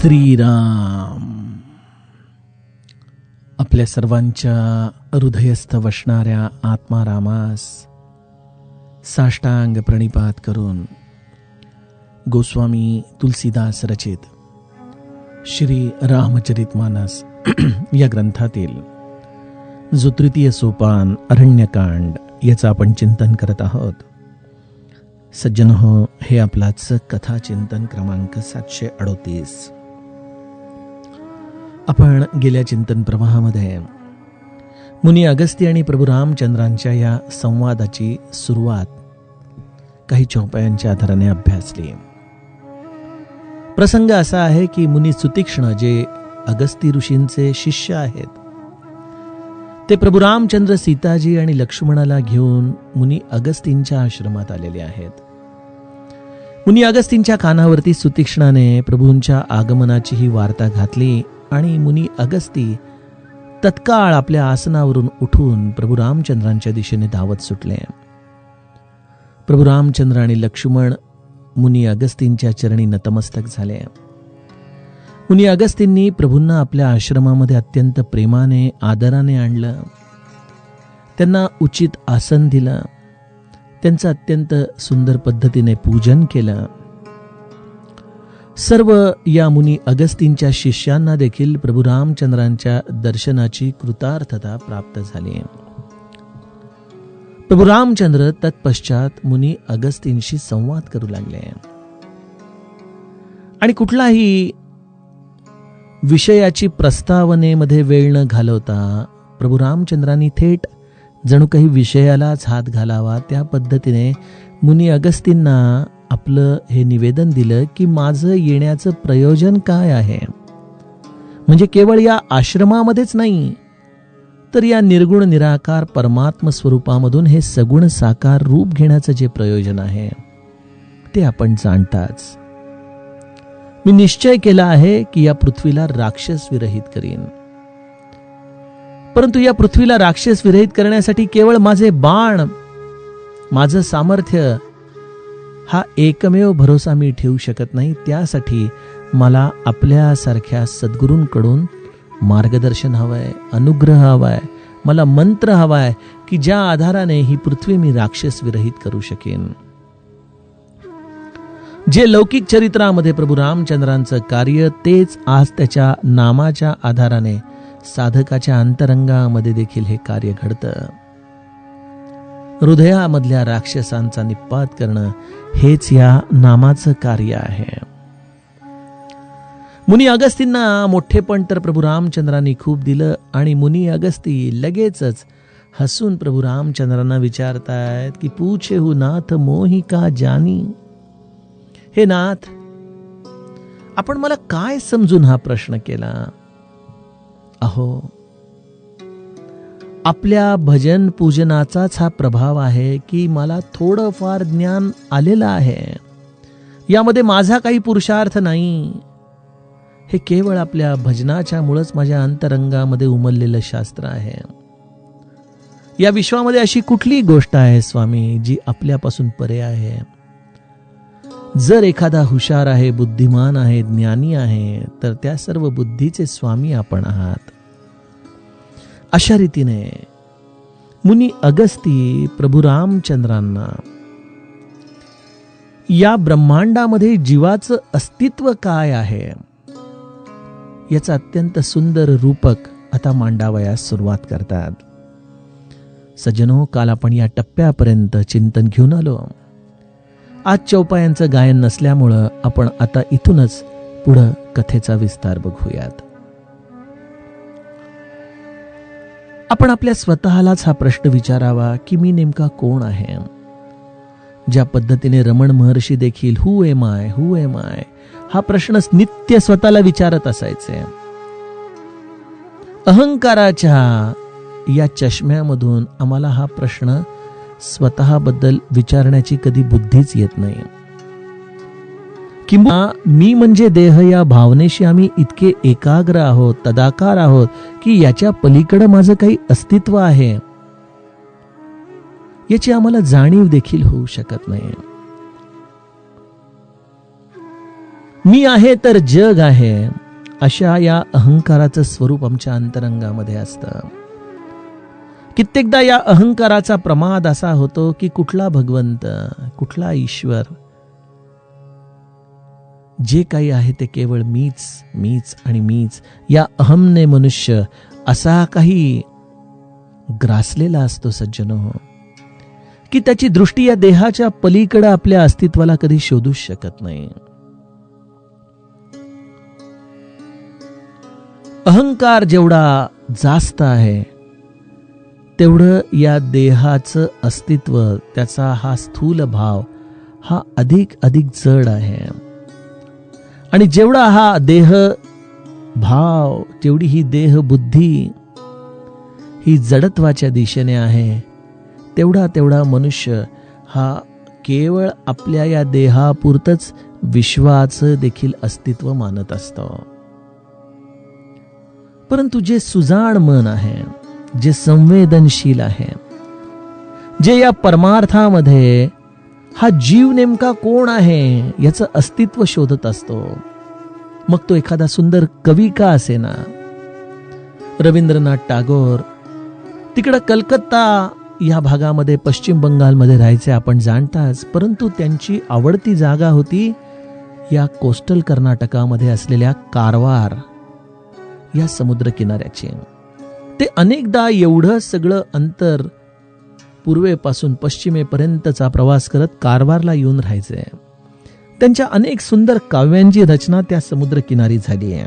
श्रीराम. आपल्या सर्वांच्या हृदयस्थ वसणाऱ्या आत्मारामास साष्टांग प्रणिपात करून गोस्वामी तुलसीदास रचित श्री रामचरितमानस या ग्रंथातील जो तृतीय सोपान अरण्यकांड याचं आपण चिंतन करत आहोत. सज्जनहो, हे आपलाच कथा चिंतन क्रमांक 738. आपण गेल्या चिंतन प्रवाहामध्ये मुनी अगस्त्य आणि प्रभू रामचंद्रांच्या या संवादाची सुरुवात काही चौपायांच्या आधाराने अभ्यासली. प्रसंग असा आहे की मुनी सुतीक्ष्ण, जे अगस्ती ऋषींचे शिष्य आहेत, ते प्रभू रामचंद्र, सीताजी आणि लक्ष्मणाला घेऊन मुनी अगस्तींच्या आश्रमात आलेले आहेत. मुनी अगस्तींच्या कानावरती सुतीक्ष्णाने प्रभूंच्या आगमनाची ही वार्ता घातली आणि मुनी अगस्ती तत्काळ आपल्या आसनावरून उठून प्रभू रामचंद्रांच्या दिशेने धावत सुटले. प्रभू रामचंद्र आणि लक्ष्मण मुनी अगस्तींच्या चरणी नतमस्तक झाले. मुनी अगस्तींनी प्रभूंना आपल्या आश्रमामध्ये अत्यंत प्रेमाने आदराने आणलं. त्यांना उचित आसन दिलं. त्यांचं अत्यंत सुंदर पद्धतीने पूजन केलं. सर्व या मुनी अगस्तींच्या शिष्यांना देखील प्रभू रामचंद्रांच्या दर्शनाची कृतार्थता प्राप्त झाली. प्रभू रामचंद्र तत्पश्चात मुनी अगस्तींशी संवाद करू लागले आणि कुठलाही विषयाची प्रस्तावनेमध्ये वेळ न घालवता प्रभू रामचंद्रांनी थेट जणू काही विषयालाच हात घालावा त्या पद्धतीने मुनी अगस्तींना आपलं हे निवेदन दिलं की माझं येण्याचं प्रयोजन काय आहे. म्हणजे केवळ या आश्रमामध्येच नाही, तर या निर्गुण निराकार परमात्म स्वरूपामधून हे सगुण साकार रूप घेण्याचं जे प्रयोजन आहे ते आपण जाणताच. मी निश्चय केला आहे की या पृथ्वीला राक्षस विरहित करीन, परंतु या पृथ्वीला राक्षस विरहित करण्यासाठी केवळ माझे बाण, माझं सामर्थ्य हा एकमेव भरोसा मी ठेवू शकत नाही. त्यासाठी मला आपल्यासारख्या सद्गुरूंकडून मार्गदर्शन हवंय, अनुग्रह हवाय, मला मंत्र हवाय की ज्या आधाराने ही पृथ्वी मी राक्षस विरहित करू शकेन. जे लौकिक चरित्रामध्ये प्रभू रामचंद्रांचं कार्य, तेच आज त्याच्या नामाच्या आधाराने साधकाच्या अंतरंगामध्ये देखील हे कार्य घडतं. हृदयामधल्या राक्षसांचा निपात करणं हेच या नामाचं कार्य आहे. मुनी अगस्तींना मोठेपण तर प्रभू रामचंद्रांनी खूप दिलं आणि मुनी अगस्ती लगेचच हसून प्रभू रामचंद्रांना विचारतायत की पूछे हु नाथ मोही का जानी. हे नाथ, आपण मला काय समजून हा प्रश्न केला. अहो, आपल्या भजन पूजनाचाच हा प्रभाव आहे की मला थोडंफार ज्ञान आलेलं आहे. यामध्ये माझा काही पुरुषार्थ नाही. हे केवळ आपल्या भजनाच्या मुळेच माझ्या अंतरंगामध्ये उमललेलं शास्त्र आहे. या विश्वामध्ये अशी कुठली गोष्ट आहे स्वामी जी आपल्यापासून परे आहे. जर एखादा हुशार आहे, बुद्धिमान आहे, ज्ञानी आहे, तर त्या सर्व बुद्धीचे स्वामी आपण आहात. अशा रीतीने मुनी अगस्ती प्रभू रामचंद्रांना या ब्रह्मांडामध्ये जीवाचं अस्तित्व काय आहे याचं अत्यंत सुंदर रूपक आता मांडावयास सुरुवात करतात. सज्जनो, काल आपण या टप्प्यापर्यंत चिंतन घेऊन आलो. आज चौपायांचं गायन नसल्यामुळं आपण आता इथूनच पुढं कथेचा विस्तार बघूयात. आपण आपल्या स्वतःलाच हा प्रश्न विचारावा की मी नेमका कोण आहे. ज्या पद्धतीने रमण महर्षी देखील हू एम आय हा प्रश्न नित्य स्वतःला विचारत असायचे. अहंकाराच्या या चष्म्यामधून आम्हाला हा प्रश्न स्वतःबद्दल विचारण्याची कधी बुद्धीच येत नाही. किंवा मी म्हणजे देह या भावनेशी आम्ही इतके एकाग्र आहोत, तदाकार आहोत की याच्या पलीकडे माझं काही अस्तित्व आहे याची आम्हाला जाणीव देखील होऊ शकत नाही. मी आहे तर जग आहे, अशा या अहंकाराचं स्वरूप आमच्या अंतरंगामध्ये असतं. कित्येकदा या अहंकाराचा प्रमाद असा होतो की कुठला भगवंत, कुठला ईश्वर, जे काही आहे ते केवळ मीच मीच आणि मीच या अहमने मनुष्य असा काही ग्रासलेला असतो सज्जनो, की त्याची दृष्टी या देहाच्या पलीकडे आपल्या अस्तित्वाला कधी शोधूच शकत नाही. अहंकार जेवढा जास्त आहे तेवढं या देहाचं अस्तित्व, त्याचा हा स्थूल भाव हा अधिक अधिक जड आहे. आणि जेवढा हा देह भाव, जेवढी ही देह बुद्धी ही जडत्वाच्या दिशेने आहे, तेवढा तेवढा मनुष्य हा केवळ आपल्या या देहापुरतच विश्वाचं देखील अस्तित्व मानत असतो. परंतु जे सुजाण मन आहे, जे संवेदनशील आहे, जे या परमार्थामध्ये हा जीव नेमका कोण आहे याचं अस्तित्व शोधत असतो, मग तो एखादा सुंदर कवी का असेना, रवींद्रनाथ टागोर तिकडं कलकत्ता या भागामध्ये पश्चिम बंगालमध्ये राहायचे आपण जाणताच, परंतु त्यांची आवडती जागा होती या कोस्टल कर्नाटकामध्ये असलेल्या कारवार या समुद्र किनाऱ्याची. ते अनेकदा एवढं सगळं अंतर पूर्वेपासून पश्चिमेपर्यंतचा प्रवास करत कारवारला येऊन राहायचे. त्यांच्या अनेक सुंदर काव्यांची रचना त्या समुद्र किनारी झाली आहे.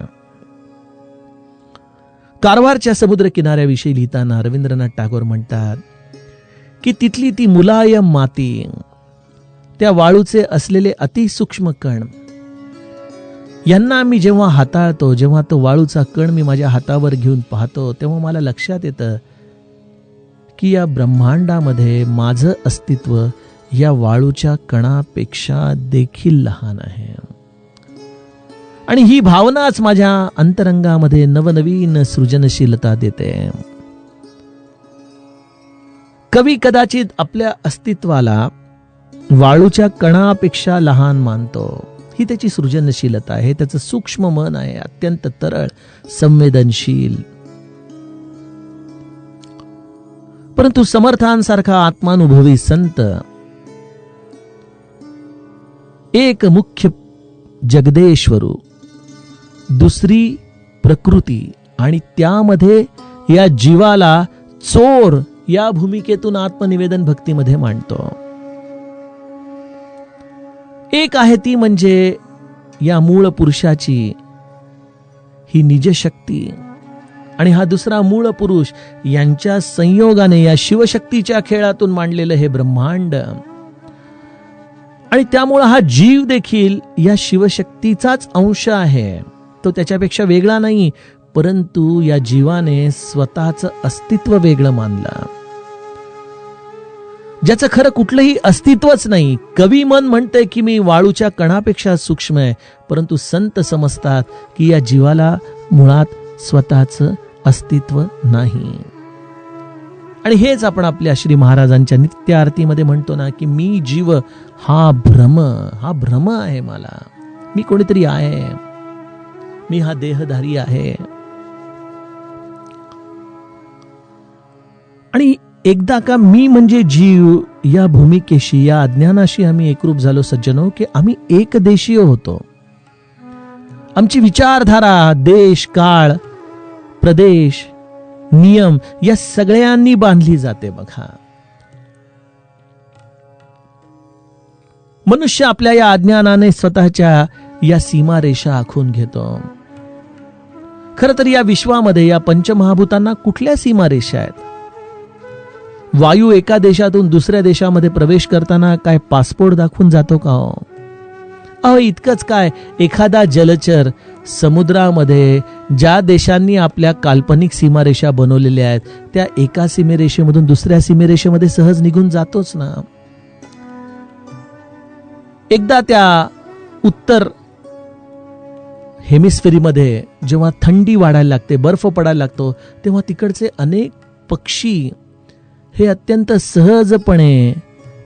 कारवारच्या समुद्र किनाऱ्याविषयी लिहिताना रवींद्रनाथ टागोर म्हणतात की तिथली ती मुलायम माती, त्या वाळूचे असलेले अतिसूक्ष्म कण यांना मी जेव्हा हाताळतो, जेव्हा तो वाळूचा कण मी माझ्या हातावर घेऊन पाहतो, तेव्हा मला लक्षात येतं की या ब्रह्मांडामध्ये माझं अस्तित्व या वाळूच्या कणापेक्षा देखील लहान आहे. आणि ही भावनाच माझ्या अंतरंगामध्ये नवनवीन सृजनशीलता देते. कवी कदाचित आपल्या अस्तित्वाला वाळूच्या कणापेक्षा लहान मानतो. ही त्याची सृजनशीलता आहे, त्याचं सूक्ष्म मन आहे, अत्यंत तरळ, संवेदनशील. परंतु समर्थांसारखा आत्मानुभवी संत एक मुख्य जगदेश्वरू, दुसरी प्रकृती आणि त्यामध्ये या जीवाला चोर या भूमिकेतून आत्मनिवेदन भक्तीमध्ये मांडतो. एक आहे ती म्हणजे या मूळ पुरुषाची ही निजशक्ती, आणि हा दुसरा मूळ पुरुष यांच्या संयोगाने या शिवशक्तीच्या खेळातून मांडलेलं हे ब्रह्मांड. आणि त्यामुळे हा जीव देखील या शिवशक्तीचाच अंश आहे, तो त्याच्यापेक्षा वेगळा नाही. परंतु या जीवाने स्वतःचं अस्तित्व वेगळं मानलं, ज्याचं खरं कुठलंही अस्तित्वच नाही. कवी मन म्हणते की मी वाळूच्या कणापेक्षा सूक्ष्म आहे, परंतु संत समजतात की या जीवाला मुळात स्वतःचं अस्तित्व नाही. आणि हेच आपण आपल्या श्री महाराजांच्या नित्य आरतीमध्ये म्हणतो ना की मी जीव हा भ्रम आहे, मला मी कोणीतरी आहे, मी हा देहधारी आहे. आणि एकदा का मी म्हणजे जीव या भूमिकेशी, या अज्ञानाशी आम्ही एकरूप झालो सज्जनो, की आम्ही एकदेशीय होतो. आमची विचारधारा देश, काळ, प्रदेश, नियम या सगळ्यांनी बांधली जाते. बघा, मनुष्य आपल्या या अज्ञानाने स्वतःच्या या सीमारेषा आखून घेतो. खरं तर या विश्वामध्ये या पंचमहाभूतांना कुठल्या सीमारेषा आहेत? वायू एका देशातून दुसऱ्या देशामध्ये प्रवेश करताना काय पासपोर्ट दाखवून जातो का हो? अहो, इतकंच काय, एखादा जलचर समुद्रामध्ये ज्या देशांनी आपल्या काल्पनिक सीमारेषा बनवलेल्या आहेत, त्या एका सीमेरेषेमधून दुसऱ्या सीमेरेषेमध्ये सहज निघून जातोच ना. एकदा त्या उत्तर हेमिस्फेरीमध्ये जेव्हा थंडी वाढायला लागते, बर्फ पडायला लागतो, तेव्हा तिकडचे अनेक पक्षी हे अत्यंत सहजपणे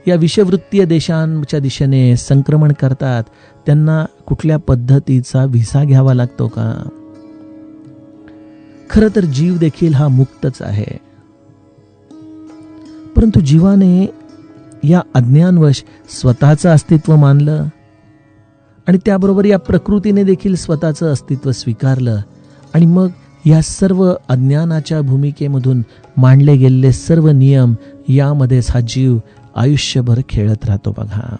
या विषवृत्तीय देशांच्या दिशेने संक्रमण करतात. त्यांना कुठल्या पद्धतीचा व्हिसा घ्यावा लागतो का? खरं तर जीव देखील हा मुक्तच आहे, परंतु जीवाने या अज्ञानवश स्वतःचं अस्तित्व मानलं आणि त्याबरोबर या प्रकृतीने देखील स्वतःचं अस्तित्व स्वीकारलं आणि मग या सर्व अज्ञानाच्या भूमिकेमधून मांडले गेलेले सर्व नियम यामध्येच हा जीव आयुष्यभर खेळत राहतो. बघा,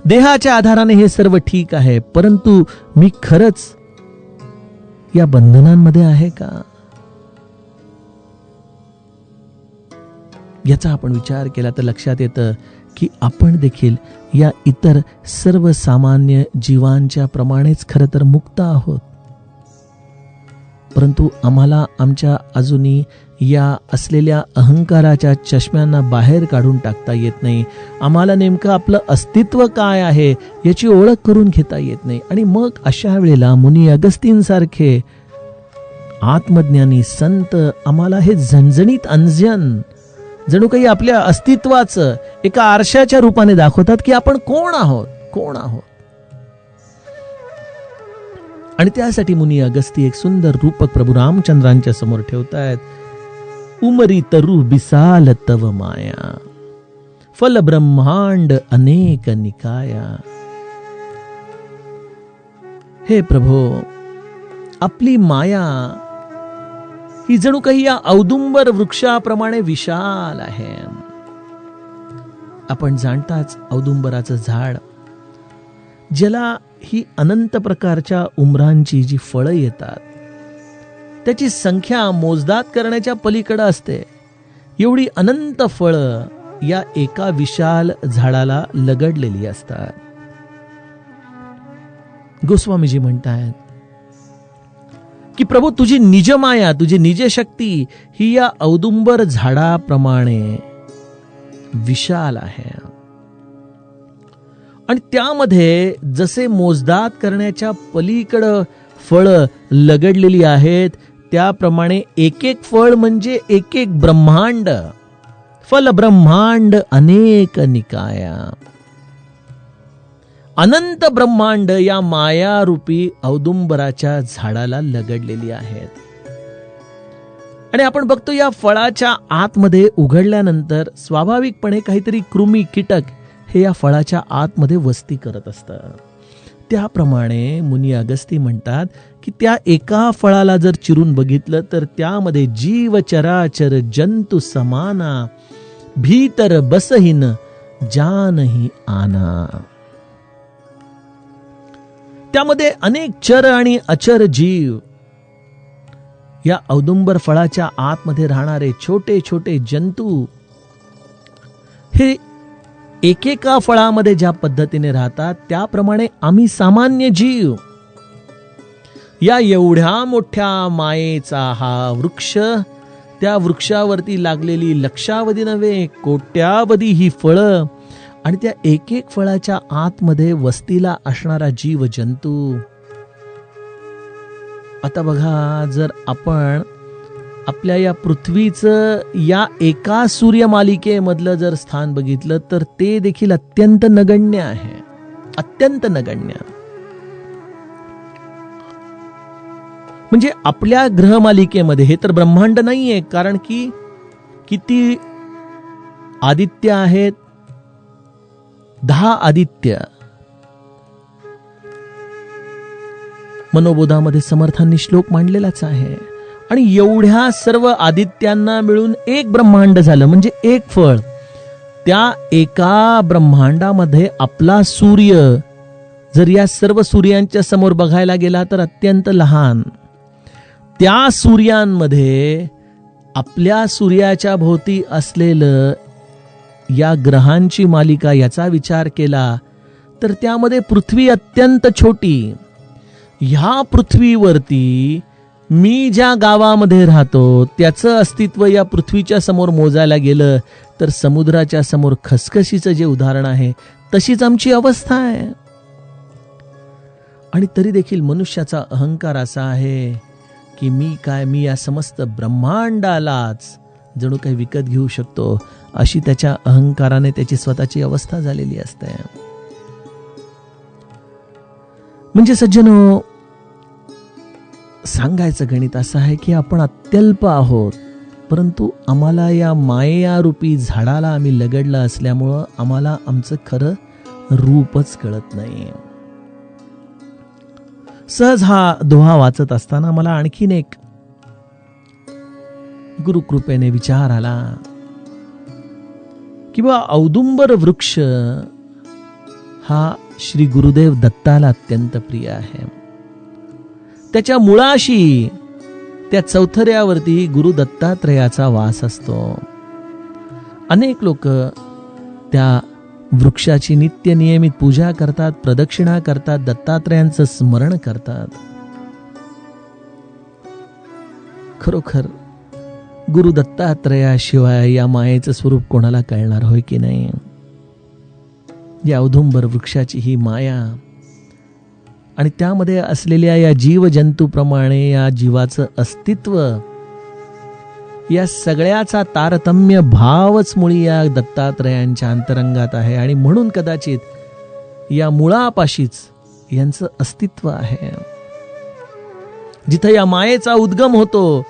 देहाच्या आधाराने हे सर्व ठीक आहे, परंतु मी खरंच या बंधनांमध्ये आहे का? याचा आपण विचार केला तर लक्षात येतं की आपण देखील या इतर सर्वसामान्य जीवांच्या प्रमाणेच खरं तर मुक्त आहोत, परंतु आम्हाला आमच्या अजूनही या असलेल्या अहंकाराच्या चष्म्यांना बाहेर काढून टाकता येत नाही. आम्हाला नेमकं आपलं अस्तित्व काय आहे याची ओळख करून घेता येत नाही. आणि मग अशा वेळेला मुनी अगस्तींसारखे आत्मज्ञानी संत आम्हाला हे झणझणीत अंजन जणू काही आपल्या अस्तित्वाचं एका आरशाच्या रूपाने दाखवतात की आपण कोण आहोत, कोण आहोत. आणि त्यासाठी मुनी अगस्ती एक सुंदर रूपक प्रभू रामचंद्रांच्या समोर ठेवतायत. उमरी तरु बिसाल तव माया, फल ब्रह्मांड अनेक निकाया. हे प्रभो, आपली माया ही जणू काही या औदुंबर वृक्षाप्रमाणे विशाल आहे. आपण जाणताच औदुंबराचं झाड, ज्याला ही अनंत प्रकारच्या उमरांची जी फळं येतात त्याची संख्या मोजदाद करण्याच्या पलीकडे असते. एवढी अनंत फळं या एका विशाल झाडाला लगडलेली असतात. गोस्वामीजी म्हणतायत की प्रभू, तुझी निज माया, तुझी निज शक्ती ही या औदुंबर झाडाप्रमाणे विशाल आहे आणि त्यामध्ये जसे मोजदाद करण्याच्या पलीकडं फळं लगडलेली आहेत त्याप्रमाणे एक एक फळ म्हणजे एक एक ब्रह्मांड. फल ब्रह्मांड अनेक निकाया. अनंत ब्रह्मांड या मायारूपी औदुंबराच्या झाडाला लगडलेली आहेत. आणि आपण बघतो या फळाच्या आतमध्ये उघडल्यानंतर स्वाभाविकपणे काहीतरी कृमी कीटक हे या फळाच्या आतमध्ये वस्ती करत असतात. त्याप्रमाणे मुनी अगस्ती म्हणतात की त्या एका फळाला जर चिरून बघितलं तर त्यामध्ये जीव चराचर जंतू समाना, भीतर बसहीन जानही आना. त्यामध्ये अनेक चर आणि अचर जीव, या औदुंबर फळाच्या आतमध्ये राहणारे छोटे छोटे जंतू हे एकेका फळामध्ये ज्या पद्धतीने राहतात त्याप्रमाणे आम्ही सामान्य जीव या एवढ्या मोठ्या मायेचा हा वृक्ष, त्या वृक्षावरती लागलेली लक्षावधी नव्हे कोट्यावधी ही फळं आणि त्या एक एक फळाच्या आतमध्ये वस्तीला असणारा जीव जंतू. आता बघा, जर आपण आपल्या या पृथ्वीचं या एका सूर्यमालिकेमधलं जर स्थान बघितलं तर ते देखील अत्यंत नगण्य आहे, अत्यंत नगण्य. म्हणजे आपल्या ग्रहमालिकेमध्ये हे तर ब्रह्मांड नाहीये, कारण की किती आदित्य आहेत, 10 आदित्य. मनोबोधामध्ये समर्थांनी श्लोक मांडलेलाच आहे. आणि एवढ्या सर्व आदित्यांना मिळून एक ब्रह्मांड झालं म्हणजे एक फळ. त्या एका ब्रह्मांडामध्ये आपला सूर्य जर या सर्व सूर्यांच्या समोर बघायला गेला तर अत्यंत लहान. त्या सूर्यांमध्ये आपल्या सूर्याच्या भोवती असलेलं या ग्रहांची मालिका याचा विचार केला तर त्यामध्ये पृथ्वी अत्यंत छोटी. ह्या पृथ्वीवरती मी ज्या गावामध्ये राहतो त्याचं अस्तित्व या पृथ्वीच्या समोर मोजायला गेलं तर समुद्राच्या समोर खसखशीचं जे उदाहरण आहे तशीच आमची अवस्था आहे. आणि तरी देखील मनुष्याचा अहंकार असा आहे की मी या समस्त ब्रह्मांडालाच जणू काही विकत घेऊ शकतो अशी त्याच्या अहंकाराने त्याची स्वतःची अवस्था झालेली असते. म्हणजे सज्जनो, सांगायचं गणित असं आहे की आपण अत्यल्प आहोत, परंतु आम्हाला या मायेरूपी झाडाला आम्ही लगडलं असल्यामुळं आम्हाला आमचं खरं रूपच कळत नाही. सहज हा दोहा वाचत असताना मला आणखीन एक गुरुकृपेने विचार आला की बा औदुंबर वृक्ष हा श्री गुरुदेव दत्ताला अत्यंत प्रिय आहे. त्याच्या मुळाशी, त्या चौथऱ्यावरती गुरु दत्तात्रयाचा वास असतो. अनेक लोक त्या वृक्षाची नित्य नियमित पूजा करतात, प्रदक्षिणा करतात, दत्तात्रयांचं स्मरण करतात. खरोखर गुरु दत्तात्रयाशिवाय या मायेचं स्वरूप कोणाला कळणार होय की नाही. या औदुंबर वृक्षाची ही माया आणि त्यामध्ये असलेल्या या जीवजंतूप्रमाणे या जीवाचं अस्तित्व, या सगळ्याचा तारतम्य भावच मुळी या दत्तात्रयांच्या अंतरंगात आहे. आणि म्हणून कदाचित या मुळापाशीच यांचं अस्तित्व आहे. जिथं या मायेचा उद्गम होतो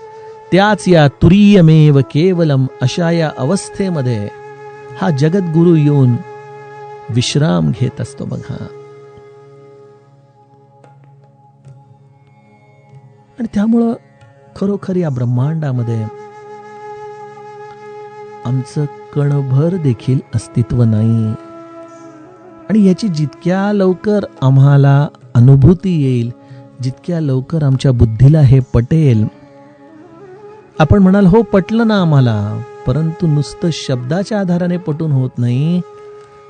त्याच या तुरीयमेव केवलम अशा या अवस्थेमध्ये हा जगद्गुरु येऊन विश्राम घेत असतो बघा. आणि त्यामुळं खरोखर या ब्रह्मांडामध्ये आमचं कणभर देखील अस्तित्व नाही. आणि याची जितक्या लवकर आम्हाला अनुभूती येईल, जितक्या लवकर आमच्या बुद्धीला हे पटेल. आपण म्हणाल हो पटलं ना आम्हाला, परंतु नुसतं शब्दाच्या आधाराने पटून होत नाही.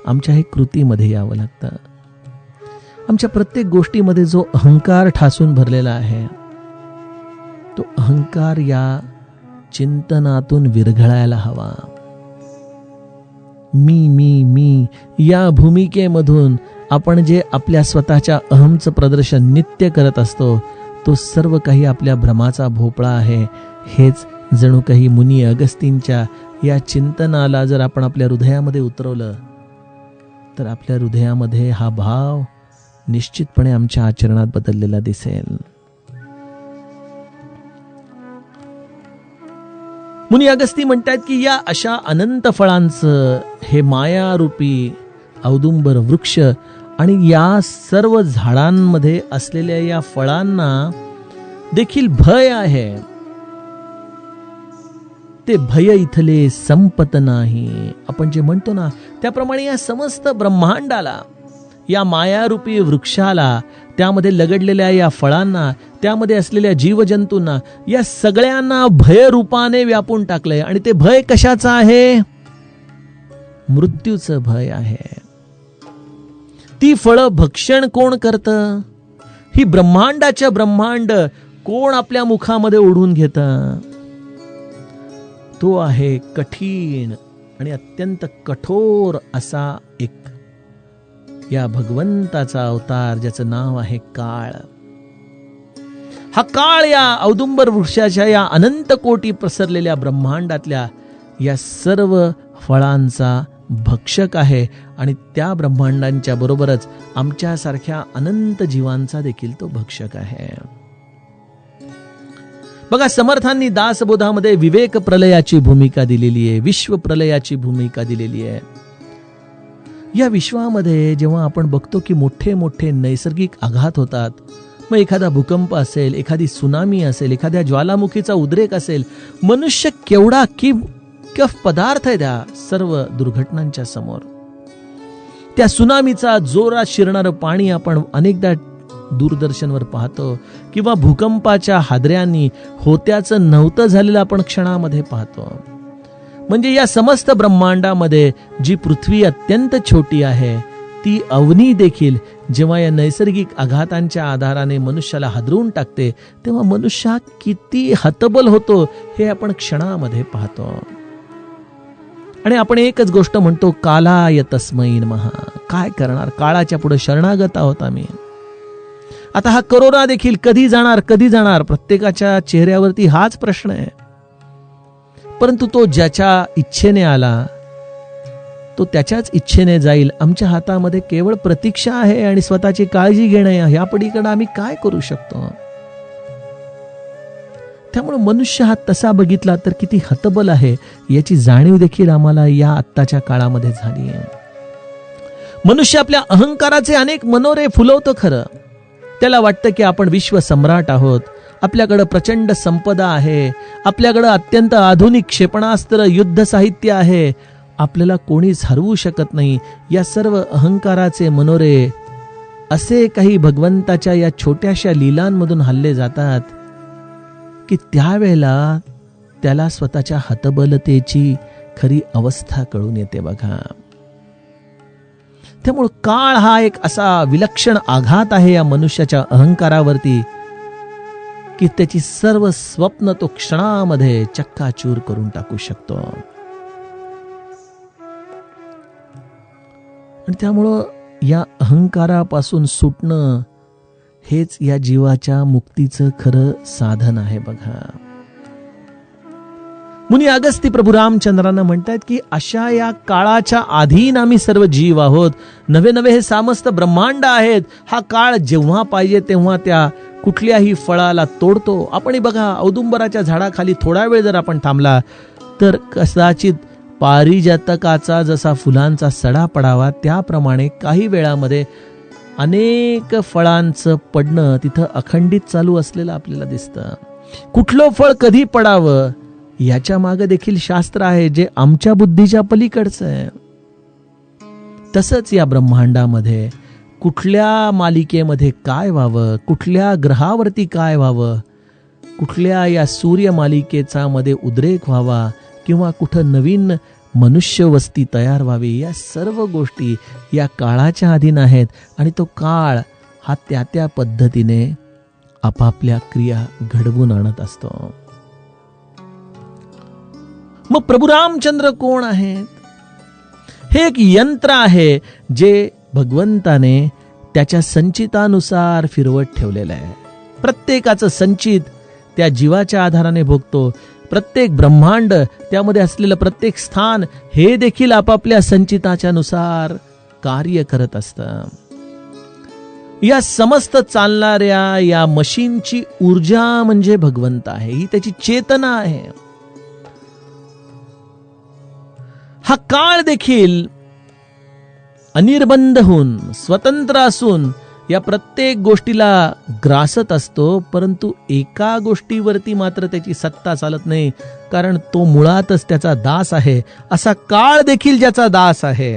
आमच्या हे कृतीमध्ये यावं लागतं. आमच्या प्रत्येक गोष्टीमध्ये जो अहंकार ठासून भरलेला आहे, तो अहंकार या चिंतनातून विरघळायला हवा. मी मी मी या भूमिकेमधून आपण जे आपल्या स्वतःच्या अहमचं प्रदर्शन नित्य करत असतो, तो सर्व काही आपल्या भ्रमाचा भोपळा आहे. हेच जणू काही मुनी अगस्तींच्या या चिंतनाला जर आपण आपल्या हृदयामध्ये उतरवलं तर आपल्या हृदयामध्ये हा भाव निश्चितपणे आमच्या आचरणात बदललेला दिसेल. मुनी अगस्ती म्हणतात की या अशा अनंत फळांचं हे मायारूपी औदुंबर वृक्ष आणि या सर्व झाडांमध्ये असलेल्या या फळांना देखील भय आहे. ते भय इथले संपत नाही. आपण जे म्हणतो ना त्याप्रमाणे या समस्त ब्रह्मांडाला, या मायारूपी वृक्षाला, त्यामध्ये लगडलेल्या या फळांना, त्यामध्ये असलेल्या जीवजंतूंना, या सगळ्यांना भय रूपाने व्यापून टाकलंय. आणि ते भय कशाचं आहे? मृत्यूचं भय आहे. ती फळं भक्षण कोण करतं? ही ब्रह्मांडाच्या ब्रह्मांड कोण आपल्या मुखामध्ये ओढून घेतं? तो आहे कठीण आणि अत्यंत कठोर असा एक या भगवंताचा अवतार, ज्याचं नाव आहे काळ. हा काळ या औदुंबर वृक्षाच्या या अनंत कोटी पसरलेल्या ब्रह्मांडातल्या या सर्व फळांचा भक्षक आहे. आणि त्या ब्रह्मांडांच्या बरोबरच आमच्यासारख्या अनंत जीवांचा देखील तो भक्षक आहे. बघा, समर्थांनी दासबोधामध्ये विवेक प्रलयाची भूमिका दिलेली आहे, विश्व प्रलयाची भूमिका दिलेली आहे. या विश्वामध्ये जेव्हा आपण बघतो की मोठे मोठे नैसर्गिक आघात होतात, मग एखादा भूकंप असेल, एखादी सुनामी असेल, एखाद्या ज्वालामुखीचा उद्रेक असेल, मनुष्य केवढा कफ पदार्थ आहे त्या सर्व दुर्घटनांच्या समोर. त्या सुनामीचा जोरात शिरणारं पाणी आपण अनेकदा दूरदर्शनवर पाहतो, किंवा भूकंपाच्या हादऱ्यांनी होत्याचं नव्हतं झालेलं आपण क्षणामध्ये पाहतो. म्हणजे या समस्त ब्रह्मांडामध्ये जी पृथ्वी अत्यंत छोटी आहे, ती अवनी देखील जेव्हा या नैसर्गिक आघातांच्या आधाराने मनुष्याला हादरून टाकते, तेव्हा मनुष्य किती हतबल होतो हे आपण क्षणामध्ये पाहतो. आणि आपण एकच गोष्ट म्हणतो, कालाय तस्मै नमः. काय करणार, काळाच्या पुढे शरणागत आहोत आम्ही. आता हा करोना देखील कधी जाणार, कधी जाणार, प्रत्येकाच्या चेहऱ्यावरती हाच प्रश्न आहे. परंतु तो ज्याच्या इच्छेने आला तो त्याच्याच इच्छेने जाईल. आमच्या हातामध्ये केवळ प्रतीक्षा आहे आणि स्वतःची काळजी घेणे, ह्या पलीकडे आम्ही काय करू शकतो? त्यामुळे मनुष्य हा तसा बघितला तर किती हतबल आहे याची जाणीव देखील आम्हाला या आत्ताच्या काळामध्ये झाली आहे. मनुष्य आपल्या अहंकाराचे अनेक मनोरे फुलवतो खरं. त्याला वाटतं की आपण विश्व सम्राट आहोत, आपल्याकडं प्रचंड संपदा आहे, आपल्याकडं अत्यंत आधुनिक क्षेपणास्त्र युद्ध साहित्य आहे, आपल्याला कोणीच हरवू शकत नाही. या सर्व अहंकाराचे मनोरे असे काही भगवंताच्या या छोट्याशा लीलांमधून हल्ले जातात की त्यावेळेला त्याला स्वतःच्या हतबलतेची खरी अवस्था कळून येते बघा. त्यामुळे काळ हा एक असा विलक्षण आघात आहे या मनुष्याच्या अहंकारावरती की त्याची सर्व स्वप्न तो क्षणामध्ये चक्काचूर करून टाकू शकतो. आणि त्यामुळं या अहंकारापासून सुटणं हेच या जीवाच्या मुक्तीचं खरं साधन आहे बघा. मुनी अगस्ती प्रभू रामचंद्रांना म्हणतात की अशा या काळाच्या अधीन आम्ही सर्व जीव आहोत. नवे नवे हे समस्त ब्रह्मांड आहेत. हा काळ जेव्हा पाहिजे तेव्हा त्या कुठल्याही फळाला तोडतो. आपण बघा, औदुंबराच्या झाडाखाली थोडा वेळ जर आपण थांबला तर कदाचित पारिजातकाचा जसा फुलांचा सडा पडावा त्याप्रमाणे काही वेळामध्ये अनेक फळांचं पडणं तिथं अखंडित चालू असलेलं आपल्याला दिसतं. कुठलं फळ कधी पडावं याच्या मागे देखील शास्त्र आहे जे आमच्या बुद्धीच्या पलीकडचं आहे. तसंच या ब्रह्मांडामध्ये कुठल्या मालिकेमध्ये काय व्हावं, कुठल्या ग्रहावरती काय व्हावं, कुठल्या या सूर्य मालिकेचा मध्ये उद्रेक व्हावा किंवा कुठं नवीन मनुष्य वस्ती तयार व्हावी, या सर्व गोष्टी या काळाच्या अधीन आहेत. आणि तो काळ हा त्या त्या पद्धतीने आपापल्या क्रिया घडवून आणत असतो. मग प्रभू रामचंद्र कोण आहेत? हे एक यंत्र आहे जे भगवंताने त्याच्या संचितानुसार फिरवत ठेवलेलं आहे. प्रत्येकाचं संचित त्या जीवाच्या आधाराने भोगतो. प्रत्येक ब्रह्मांड, त्यामध्ये असलेलं प्रत्येक स्थान हे देखील आपापल्या संचिताच्या नुसार कार्य करत असतं. या समस्त चालणाऱ्या या मशीनची ऊर्जा म्हणजे भगवंत आहे, ही त्याची चेतना आहे. हा काळ देखील अनिर्बंध होऊन स्वतंत्र असून या प्रत्येक गोष्टीला ग्रासत असतो, परंतु एका गोष्टीवरती मात्र त्याची सत्ता चालत नाही, कारण तो मुळातच त्याचा दास आहे. असा काळ देखील ज्याचा दास आहे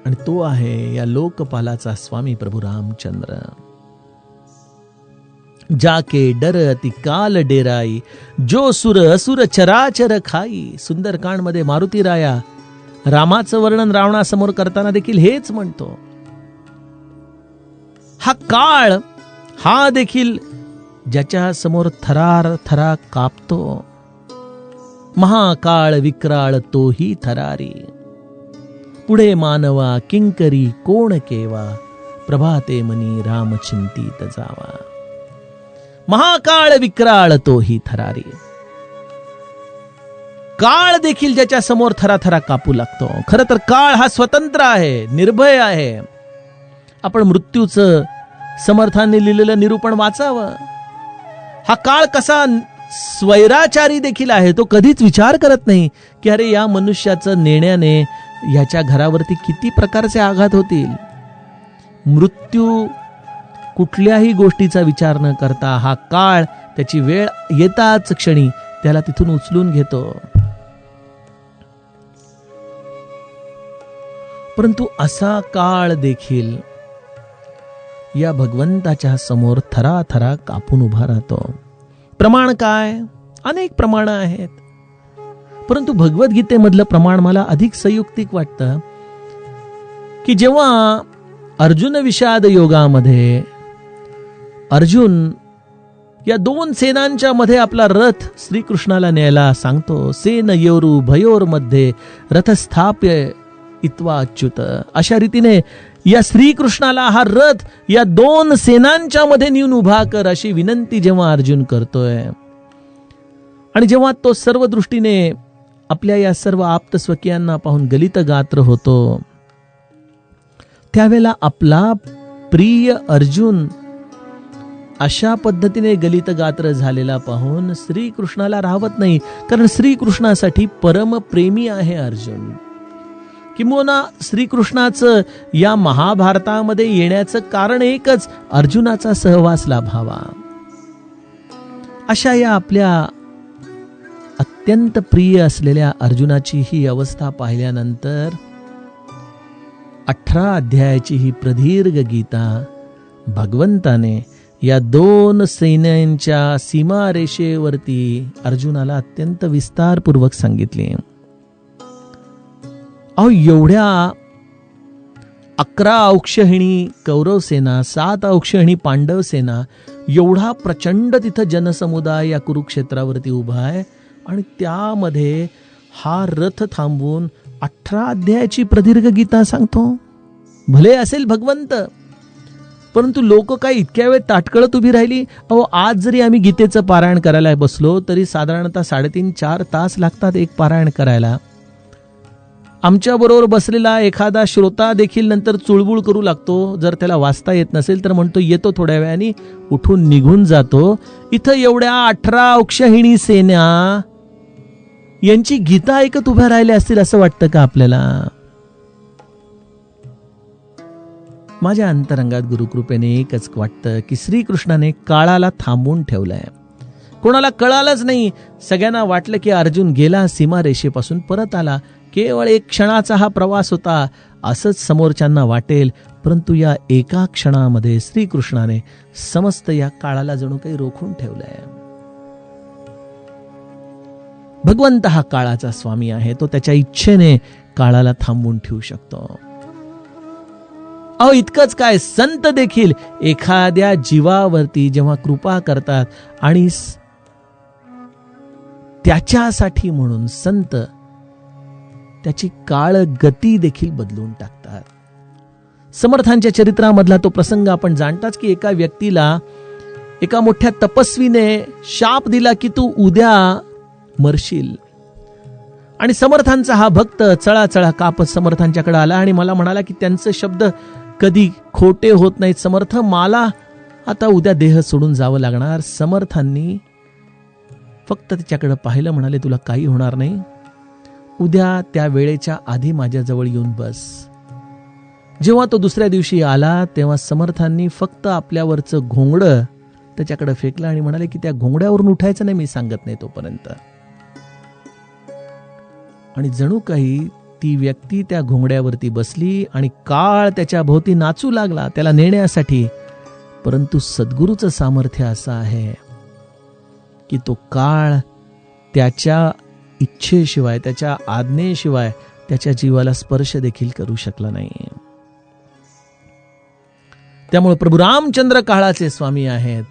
आणि तो आहे या लोकपालाचा स्वामी प्रभू रामचंद्र. जाके डर अति काल डेराई, जो सुर असुर चराचर खाई. सुंदरकांड मध्ये मारुती राया रामाचं वर्णन रावणासमोर करताना देखील हेच म्हणतो. हा काळ हा देखील ज्याच्या समोर थरार थरा कापतो. महाकाळ विक्राळ तोही थरारी, पुढे मानवा किंकरी कोण केवा, प्रभाते मनी राम चिंतित जावा. महाकाळ विक्राळ तोही थरारी. काळ देखील ज्याच्या समोर थराथरा कापू लागतो. खरं तर काळ हा स्वतंत्र आहे, निर्भय आहे. आपण मृत्यूचं समर्थांनी लिहिलेलं निरूपण वाचावं. हा काळ कसा स्वैराचारी देखील आहे. तो कधीच विचार करत नाही की अरे या मनुष्याचं नेण्याने याच्या घरावरती किती प्रकारचे आघात होतील. मृत्यू कुठल्याही गोष्टीचा विचार न करता हा काळ त्याची वेळ येताच क्षणी त्याला तिथून उचलून घेतो. परंतु असा काळ देखील या भगवंताच्या समोर थराथरा कापून उभा राहतो. प्रमाण काय? अनेक प्रमाण आहेत, परंतु भगवद्गीतेमधलं प्रमाण मला अधिक संयुक्तिक वाटतं की जेव्हा अर्जुन विषाद योगामध्ये अर्जुन या दोन सेनांच्या मध्ये आपला रथ श्रीकृष्णाला न्यायला सांगतो. सेन योरू भयोर मध्ये रथ स्थाप्य इत्वा अच्युत. अशा रीतीने या श्रीकृष्णाला हा रथ या दोन सेनांच्या मध्ये नेऊन उभा कर अशी विनंती जेव्हा अर्जुन करतोय आणि जेव्हा तो सर्व दृष्टीने आपल्या या सर्व आप्त स्वकीयांना पाहून गलित गात्र होतो, त्यावेळेला आपला प्रिय अर्जुन अशा पद्धतीने गलित गात्र झालेला पाहून श्रीकृष्णाला राहवत नाही. कारण श्रीकृष्णासाठी परम प्रेमी आहे अर्जुन. किंबहुना श्रीकृष्णाचं या महाभारतामध्ये येण्याचं कारण एकच, अर्जुनाचा सहवास लाभावा. अशा या आपल्या अत्यंत प्रिय असलेल्या अर्जुनाची ही अवस्था पाहिल्यानंतर 18 अध्यायाची ही प्रदीर्घ गीता भगवंताने या 2 सैन्यांच्या सीमारेषेवरती अर्जुनाला अत्यंत विस्तारपूर्वक सांगितले. एवढ्या 11 औक्षहिणी कौरव सेना, 7 औक्षहिणी पांडव सेना, एवढा प्रचंड तिथं जनसमुदाय या कुरुक्षेत्रावरती उभा आहे आणि त्यामध्ये हा रथ थांबवून 18 अध्यायाची प्रदीर्घ गीता सांगतो. भले असेल भगवंत, परंतु लोक काय इतक्या वेळ ताटकळत उभी राहिली? आज जरी आम्ही गीतेचं पारायण करायला बसलो तरी साधारणतः 3.5-4 तास लागतात एक पारायण करायला. आमच्या बरोबर बसलेला एखादा श्रोता देखील नंतर चुळबुळ करू लागतो. जर त्याला वाचता येत नसेल तर म्हणतो येतो थोड्या वेळाने, उठून निघून जातो. इथं एवढ्या 18 औक्षहिणी सेना यांची गीता ऐकत उभ्या राहिल्या असतील असं वाटतं का आपल्याला? माझ्या अंतरंगात गुरुकृपेने एकच वाटतं की श्रीकृष्णाने काळाला थांबवून ठेवलंय. कोणाला कळालंच नाही. सगळ्यांना वाटलं की अर्जुन गेला, सीमारेषेपासून परत आला, केवळ एक क्षणाचा हा प्रवास होता असंच समोरच्यांना वाटेल. परंतु या एका क्षणामध्ये श्रीकृष्णाने समस्त या काळाला जणू काही रोखून ठेवलंय. भगवंत हा काळाचा स्वामी आहे. तो त्याच्या इच्छेने काळाला थांबवून ठेवू शकतो. इतकंच काय, संत देखील एखाद्या जीवावरती जेव्हा कृपा करतात आणि त्याच्यासाठी म्हणून संत त्याची काळ गती देखील बदलून टाकतात. समर्थांच्या चरित्रामधला तो प्रसंग आपण जाणताच की एका व्यक्तीला एका मोठ्या तपस्वीने शाप दिला की तू उद्या मरशील. आणि समर्थांचा हा भक्त चळाचळा कापत समर्थांच्याकडे आला आणि मला म्हणाला की त्यांचे शब्द कधी खोटे होत नाहीत. समर्थ, मला आता उद्या देह सोडून जावं लागणार. समर्थांनी फक्त त्याच्याकडे पाहिलं, म्हणाले तुला काही होणार नाही, उद्या त्या वेळेच्या आधी माझ्याजवळ येऊन बस. जेव्हा तो दुसऱ्या दिवशी आला तेव्हा समर्थांनी फक्त आपल्यावरचं घोंगडं त्याच्याकडे फेकलं आणि म्हणाले की त्या घोंगड्यावरून उठायचं नाही, मी सांगत नाही तोपर्यंत. आणि जणू काही ती व्यक्ती त्या घोंगड्यावरती बसली आणि काळ त्याच्या भोवती नाचू लागला त्याला नेण्यासाठी. परंतु सद्गुरूचं सामर्थ्य असं आहे की तो काळ त्याच्या इच्छेशिवाय, त्याच्या आज्ञेशिवाय त्याच्या जीवाला स्पर्श देखील करू शकला नाही. त्यामुळे प्रभू रामचंद्र काळाचे स्वामी आहेत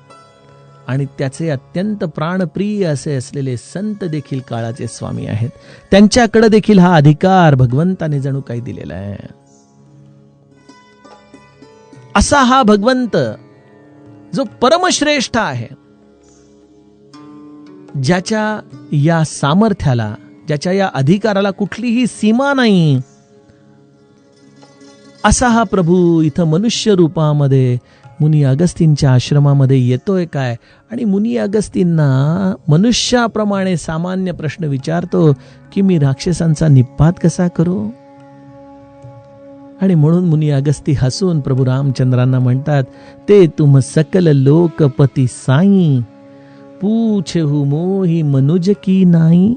आणि त्याचे अत्यंत प्राणप्रिय असे असलेले संत देखील काळाचे स्वामी आहेत. त्यांच्याकडे देखील हा अधिकार भगवंताने जणू काही दिलेला आहे. असा हा भगवंत जो परमश्रेष्ठ आहे, ज्याच्या या सामर्थ्याला, ज्याच्या या अधिकाराला कुठलीही सीमा नाही, असा हा प्रभू इथं मनुष्य रूपामध्ये मुनी अगस्तींच्या आश्रमामध्ये येतोय काय? आणि मुनी अगस्तींना मनुष्याप्रमाणे सामान्य प्रश्न विचारतो की मी राक्षसांचा निपात कसा करू? आणि म्हणून मुनी अगस्ती हसून प्रभू रामचंद्रांना म्हणतात, ते तुम सकल लोकपती साई, पूछहु मोही मनुज की नाही.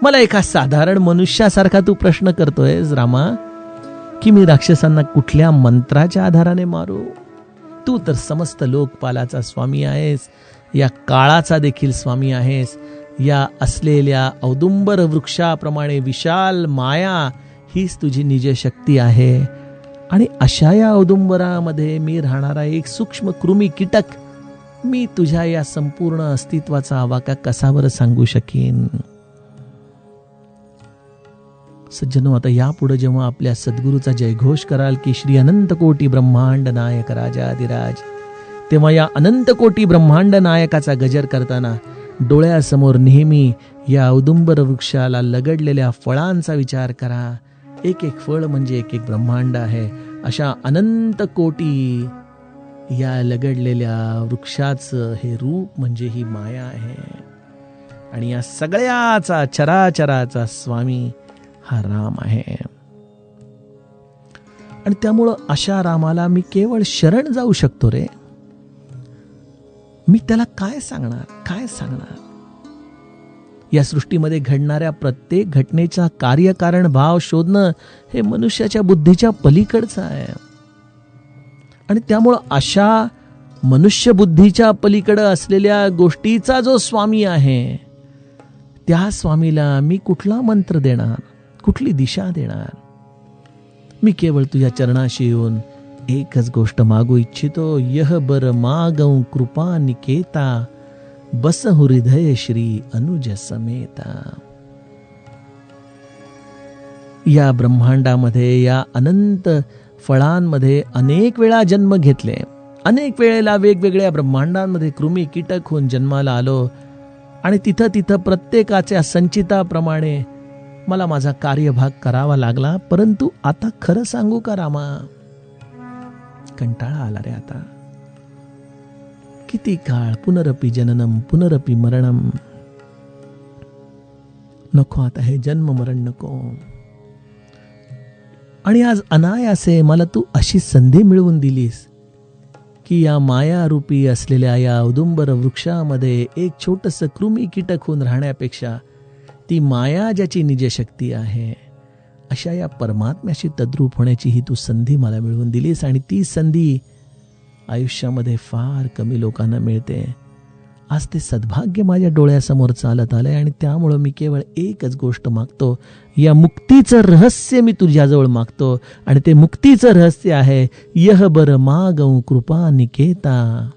मला एका साधारण मनुष्यासारखा तू प्रश्न करतोयस रामा की मी राक्षसांना कुठल्या मंत्राच्या आधाराने मारू? तू तर समस्त लोकपालाचा स्वामी आहेस, या काळाचा देखील स्वामी आहेस. या असलेल्या औदुंबर वृक्षाप्रमाणे विशाल माया हीच तुझी निज शक्ती आहे. आणि अशा या औदुंबरामध्ये मी राहणारा एक सूक्ष्म कृमी कीटक, मी तुझ्या या संपूर्ण अस्तित्वाचा आवाका कसा बरं सांगू शकीन? सज्जनो, आता यापुढे जेव्हा आपल्या सद्गुरूचा जयघोष कराल की श्री अनंत कोटी ब्रह्मांड नायक राजाधिराज, तेव्हा या अनंत कोटी ब्रह्मांड नायकाचा गजर करताना डोळ्यासमोर नेहमी या औदुंबर वृक्षाला लगडलेल्या फळांचा विचार करा. एक एक फळ म्हणजे एक एक ब्रह्मांड आहे. अशा अनंत कोटी या लगडलेल्या वृक्षाचं हे रूप म्हणजे ही माया आहे. आणि या सगळ्याचा चराचराचा स्वामी हा राम आहे. आणि त्यामुळं अशा रामाला मी केवळ शरण जाऊ शकतो रे. मी त्याला काय सांगणार. या सृष्टीमध्ये घडणाऱ्या प्रत्येक घटनेचा कार्यकारण भाव शोधणं हे मनुष्याच्या बुद्धीच्या पलीकडचं आहे. आणि त्यामुळं अशा मनुष्य बुद्धीच्या पलीकडं असलेल्या गोष्टीचा जो स्वामी आहे, त्या स्वामीला मी कुठला मंत्र देणार, कुठली दिशा देणार. मी केवळ तुझ्या चरणाशी येऊन एकच गोष्ट मागू इच्छितो. यह बर मागऊ कृपा निकेता, बसहु हृदय श्री अनुज समेता. या ब्रह्मांडामध्ये, या अनंत फळांमध्ये अनेक वेळा जन्म घेतले. अनेक वेळेला वेगवेगळ्या ब्रह्मांडांमध्ये कृमी कीटक होऊन जन्माला आलो. आणि तिथं प्रत्येकाच्या संचिताप्रमाणे मला माझा कार्यभाग करावा लागला. परंतु आता खरं सांगू का रामा, कंटाळा आला रे आता. किती काळ पुनरपि जननम पुनरपि मरणम. नको आता हे जन्म मरण नको. आणि आज अनायासे मला तू अशी संधी मिळवून दिलीस की या मायारूपी असलेल्या या औदुंबर वृक्षामध्ये एक छोटंसं कृमी कीटक होऊन राहण्यापेक्षा ती माया ज्याची निजशक्ती आहे अशा या परमात्म्याशी तद्रूप होण्याची ही तू संधी मला मिळवून दिलीस. आणि ती संधी आयुष्यामध्ये फार कमी लोकांना मिळते. आज ते सद्भाग्य माझ्या डोळ्यासमोर चालत आलंय. आणि त्यामुळं मी केवळ एकच गोष्ट मागतो. या मुक्तीचं रहस्य मी तुझ्याजवळ मागतो. आणि ते मुक्तीचं रहस्य आहे यह बर मागऊ कृपा निकेता,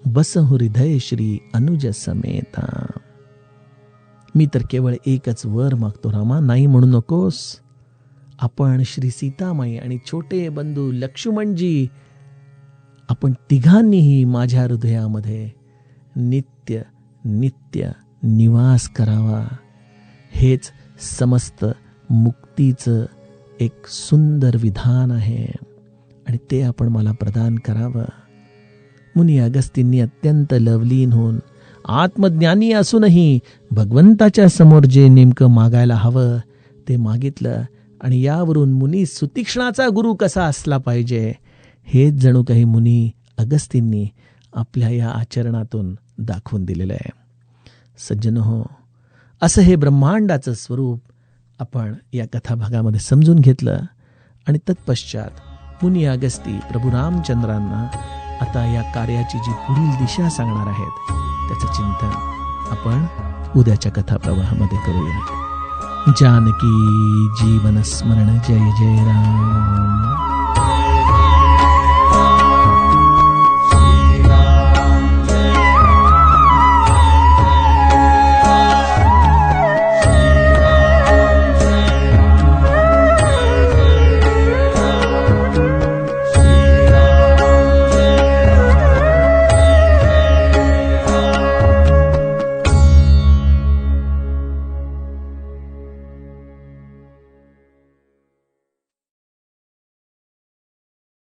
बसहु हृदय श्री अनुज समेता. मी तर केवळ एकच वर मागतो रामा, नाही म्हणू नकोस. आपण श्री सीतामाई आणि छोटे बंधू लक्ष्मणजी, आपण तिघांनीही माझ्या हृदयामध्ये नित्य नित्य निवास करावा. हेच समस्त मुक्तीचं एक सुंदर विधान आहे. आणि ते आपण मला प्रदान करावं. मुनी अगस्तींनी अत्यंत लवलीन होऊन आत्मज्ञानी असूनही भगवंताच्या समोर जे नेमकं मागायला हवं ते मागितलं. आणि यावरून मुनी सुतीक्ष्णाचा गुरु कसा असला पाहिजे हेच जणू काही मुनी अगस्तींनी आपल्या या आचरणातून दाखवून दिलेलं आहे. सज्जनहो, असं हे ब्रह्मांडाचं स्वरूप आपण या कथाभागामध्ये समजून घेतलं. आणि तत्पश्चात मुनी अगस्ती प्रभू रामचंद्रांना आता या कार्याची जी पुढील दिशा सांगणार आहेत त्याचं चिंतन आपण उद्याच्या कथाप्रवाहामध्ये करूया. जानकी जीवन स्मरण. जय जय राम.